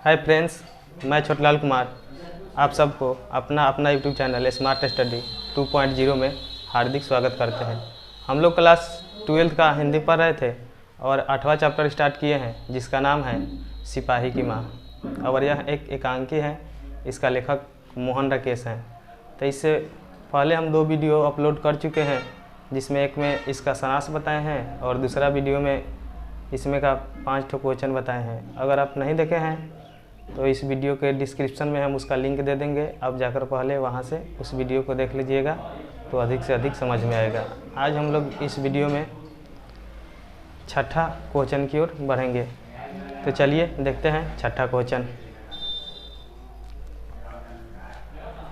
Hi friends, मैं छोटलाल कुमार आप सबको अपना यूट्यूब चैनल स्मार्ट स्टडी 2.0 में हार्दिक स्वागत करते हैं। हम लोग क्लास 12th का हिंदी पढ़ रहे थे और 8वां चैप्टर स्टार्ट किए हैं जिसका नाम है सिपाही की माँ। और यह एक एकांकी है, इसका लेखक मोहन राकेश हैं। तो इससे पहले हम 2 वीडियो अपलोड कर चुके हैं, जिसमें एक में इसका सारांश बताए हैं और दूसरा वीडियो में इसमें का 5 ठो क्वेश्चन बताए हैं। अगर आप नहीं देखे हैं तो इस वीडियो के डिस्क्रिप्शन में हम उसका लिंक दे देंगे, आप जाकर पहले वहां से उस वीडियो को देख लीजिएगा तो अधिक से अधिक समझ में आएगा। आज हम लोग इस वीडियो में 6ठा क्वेश्चन की ओर बढ़ेंगे। तो चलिए देखते हैं 6ठा क्वेश्चन।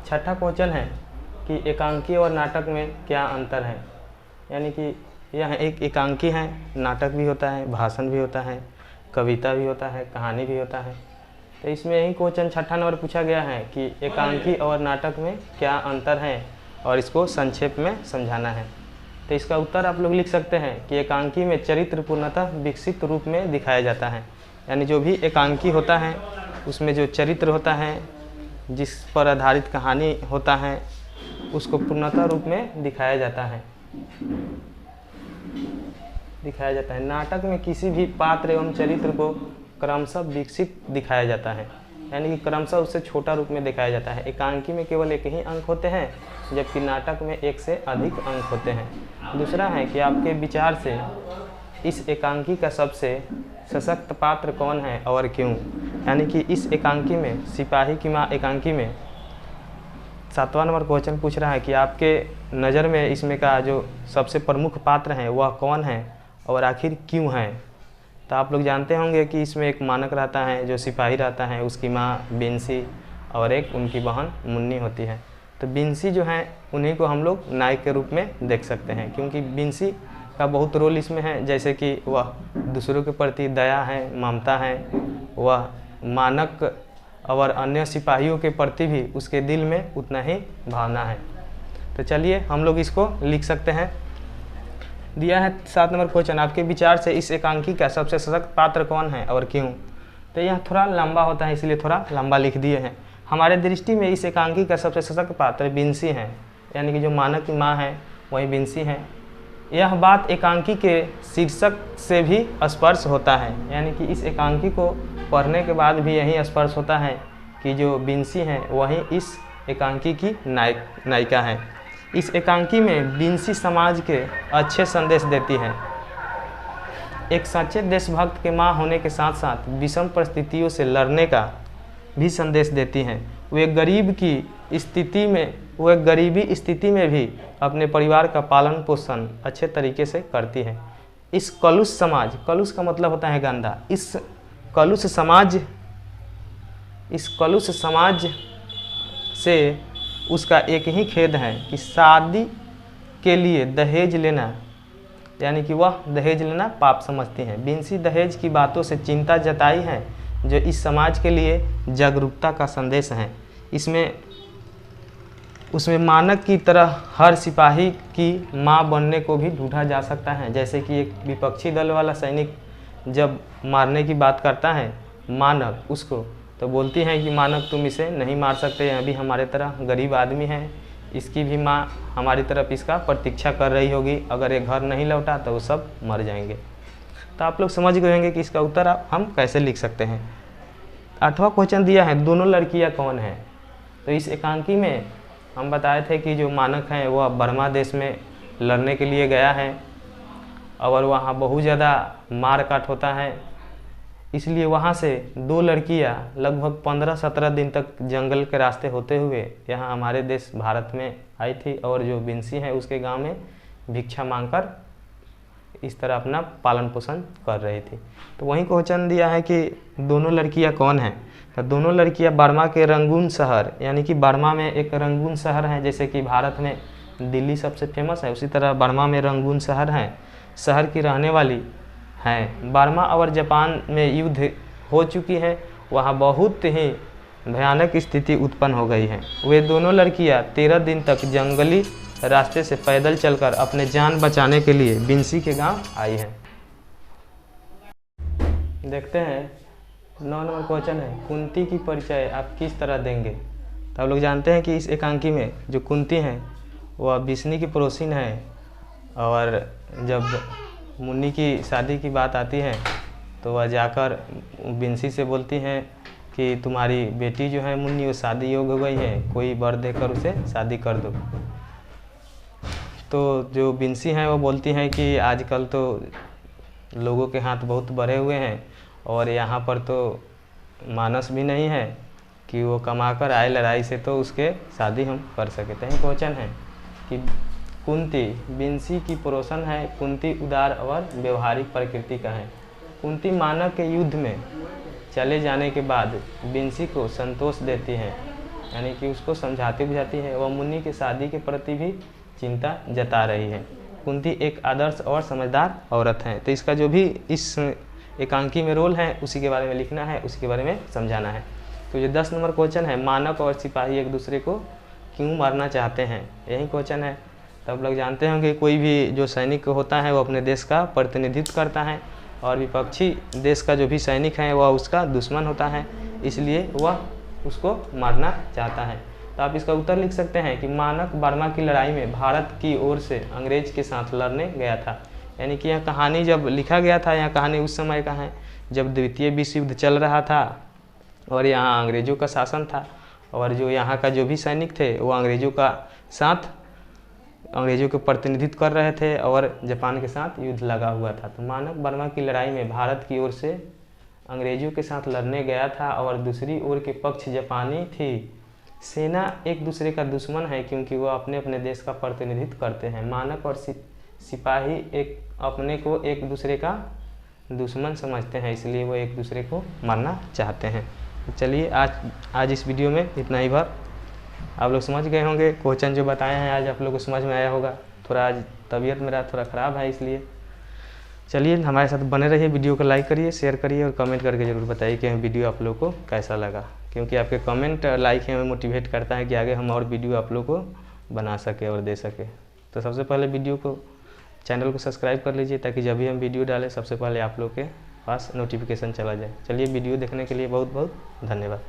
6ठा क्वेश्चन है कि एकांकी और नाटक में क्या अंतर है। यानी कि यह एक एकांकी है, नाटक भी होता है, भाषण भी होता है, कविता भी होता है, कहानी भी होता है। तो इसमें यही क्वेश्चन 6ठा नंबर पूछा गया है कि एकांकी और नाटक में क्या अंतर है और इसको संक्षेप में समझाना है। तो इसका उत्तर आप लोग लिख सकते हैं कि एकांकी में चरित्र पूर्णतः विकसित रूप में दिखाया जाता है। यानी जो भी एकांकी होता है उसमें जो चरित्र होता है, जिस पर आधारित कहानी होता है, उसको पूर्णतः रूप में दिखाया जाता है। नाटक में किसी भी पात्र एवं चरित्र को क्रमशः विकसित दिखाया जाता है, यानी कि क्रमशः उससे छोटा रूप में दिखाया जाता है। एकांकी में केवल एक ही अंक होते हैं, जबकि नाटक में एक से अधिक अंक होते हैं। दूसरा है कि आपके विचार से इस एकांकी का सबसे सशक्त पात्र कौन है और क्यों। यानी कि इस एकांकी में, सिपाही की माँ एकांकी में 7वां नंबर क्वेश्चन पूछ रहा है कि आपके नज़र में इसमें का जो सबसे प्रमुख पात्र हैं वह कौन है और आखिर क्यों है। तो आप लोग जानते होंगे कि इसमें एक मानक रहता है, जो सिपाही रहता है, उसकी माँ बिंसी और एक उनकी बहन मुन्नी होती है। तो बिंसी जो है उन्हीं को हम लोग नायक के रूप में देख सकते हैं, क्योंकि बिंसी का बहुत रोल इसमें है। जैसे कि वह दूसरों के प्रति दया है, ममता है, वह मानक और अन्य सिपाहियों के प्रति भी उसके दिल में उतना ही भावना है। तो चलिए हम लोग इसको लिख सकते हैं। दिया है 7 नंबर क्वेश्चन, आपके विचार से इस एकांकी का सबसे सशक्त पात्र कौन है और क्यों। तो यह थोड़ा लंबा होता है, इसलिए थोड़ा लंबा लिख दिए हैं। हमारे दृष्टि में इस एकांकी का सबसे सशक्त पात्र बिंसी है, यानी कि जो मानक की माँ है वही बिंसी है। यह बात एकांकी के शीर्षक से भी स्पर्श होता है, यानी कि इस एकांकी को पढ़ने के बाद भी यही स्पर्श होता है कि जो बिंसी हैं वही इस एकांकी की नायिका है। इस एकांकी में बिंसी समाज के अच्छे संदेश देती है। एक सच्चे देशभक्त के माँ होने के साथ साथ विषम परिस्थितियों से लड़ने का भी संदेश देती हैं। वे गरीबी स्थिति में भी अपने परिवार का पालन पोषण अच्छे तरीके से करती है। इस कलुष समाज, कलुष का मतलब होता है गंदा, इस कलुष समाज से उसका एक ही खेद है कि शादी के लिए दहेज लेना, यानी कि वह दहेज लेना पाप समझती हैं। बिंसी दहेज की बातों से चिंता जताई है, जो इस समाज के लिए जागरूकता का संदेश है। उसमें मानक की तरह हर सिपाही की मां बनने को भी ढूंढा जा सकता है। जैसे कि एक विपक्षी दल वाला सैनिक जब मारने की बात करता है मानक उसको, तो बोलती हैं कि मानक तुम इसे नहीं मार सकते, यह भी हमारे तरह गरीब आदमी है, इसकी भी माँ हमारी तरफ इसका प्रतीक्षा कर रही होगी, अगर ये घर नहीं लौटा तो वो सब मर जाएंगे। तो आप लोग समझ गए होंगे कि इसका उत्तर हम कैसे लिख सकते हैं। 8वां क्वेश्चन दिया है, दोनों लड़कियां कौन हैं। तो इस एकांकी में हम बताए थे कि जो मानक हैं वह बर्मा देश में लड़ने के लिए गया है और वहाँ बहुत ज़्यादा मार काट होता है, इसलिए वहाँ से 2 लड़कियाँ लगभग 15-17 दिन तक जंगल के रास्ते होते हुए यहाँ हमारे देश भारत में आई थी, और जो बिंसी है उसके गांव में भिक्षा मांगकर इस तरह अपना पालन पोषण कर रही थी। तो वहीं क्वेश्चन दिया है कि दोनों लड़कियाँ कौन हैं। तो दोनों लड़कियाँ बर्मा के रंगून शहर, यानी कि बर्मा में एक रंगून शहर है, जैसे कि भारत में दिल्ली सबसे फेमस है, उसी तरह बर्मा में रंगून शहर है, शहर की रहने वाली हैं। बर्मा और जापान में युद्ध हो चुकी है, वहाँ बहुत ही भयानक स्थिति उत्पन्न हो गई है। वे दोनों लड़कियाँ 13 दिन तक जंगली रास्ते से पैदल चलकर अपने जान बचाने के लिए बिंसी के गांव आई हैं। देखते हैं 9 नंबर क्वेश्चन है, कुंती की परिचय आप किस तरह देंगे। तो आप लोग जानते हैं कि इस एकांकी में जो कुंती हैं वह विष्णु की पड़ोसिन है, और जब मुन्नी की शादी की बात आती है तो वह जाकर बिंसी से बोलती हैं कि तुम्हारी बेटी जो है मुन्नी वो शादी योग्य हो गई है, कोई वर देकर उसे शादी कर दो। तो जो बिंसी हैं वो बोलती हैं कि आजकल तो लोगों के हाथ बहुत बढ़े हुए हैं और यहाँ पर तो मानस भी नहीं है कि वो कमाकर आए लड़ाई से तो उसके शादी हम कर सके। तो यही क्वेश्चन है कि कुंती बिंसी की पड़ोसन है, कुंती उदार और व्यवहारिक प्रकृति का है। कुंती मानक के युद्ध में चले जाने के बाद बिंसी को संतोष देती है, यानी कि उसको समझाती बुझाती है। वह मुन्नी के शादी के प्रति भी चिंता जता रही है। कुंती एक आदर्श और समझदार औरत है। तो इसका जो भी इस एकांकी में रोल है उसी के बारे में लिखना है, उसी के बारे में समझाना है। तो ये 10 नंबर क्वेश्चन है, मानक और सिपाही एक दूसरे को क्यों मारना चाहते हैं, यही क्वेश्चन है। तो आप लोग जानते होंगे कोई भी जो सैनिक होता है वो अपने देश का प्रतिनिधित्व करता है, और विपक्षी देश का जो भी सैनिक है वह उसका दुश्मन होता है, इसलिए वह उसको मारना चाहता है। तो आप इसका उत्तर लिख सकते हैं कि मानक बर्मा की लड़ाई में भारत की ओर से अंग्रेज के साथ लड़ने गया था। यानी कि यह कहानी जब लिखा गया था, यह कहानी उस समय का है जब द्वितीय विश्व युद्ध चल रहा था और यहाँ अंग्रेज़ों का शासन था, और जो यहाँ का जो भी सैनिक थे वो अंग्रेज़ों का साथ अंग्रेज़ों के प्रतिनिधित्व कर रहे थे और जापान के साथ युद्ध लगा हुआ था। तो मानक बर्मा की लड़ाई में भारत की ओर से अंग्रेज़ों के साथ लड़ने गया था और दूसरी ओर के पक्ष जापानी थी। सेना एक दूसरे का दुश्मन है क्योंकि वह अपने अपने देश का प्रतिनिधित्व करते हैं। मानक और सिपाही एक अपने को एक दूसरे का दुश्मन समझते हैं, इसलिए वो एक दूसरे को मारना चाहते हैं। चलिए आज इस वीडियो में इतना ही भर। आप लोग समझ गए होंगे, क्वेश्चन जो बताए हैं आज आप लोग को समझ में आया होगा। थोड़ा आज तबीयत मेरा थोड़ा ख़राब है, इसलिए चलिए हमारे साथ बने रहिए। वीडियो को लाइक करिए, शेयर करिए और कमेंट करके ज़रूर बताइए कि वीडियो आप लोग को कैसा लगा, क्योंकि आपके कमेंट लाइक हमें मोटिवेट करता है कि आगे हम और वीडियो आप लोग को बना सके और दे सके। तो सबसे पहले चैनल को सब्सक्राइब कर लीजिए ताकि जब भी हम वीडियो डालें सबसे पहले आप लोग के पास नोटिफिकेशन चला जाए। चलिए वीडियो देखने के लिए बहुत बहुत धन्यवाद।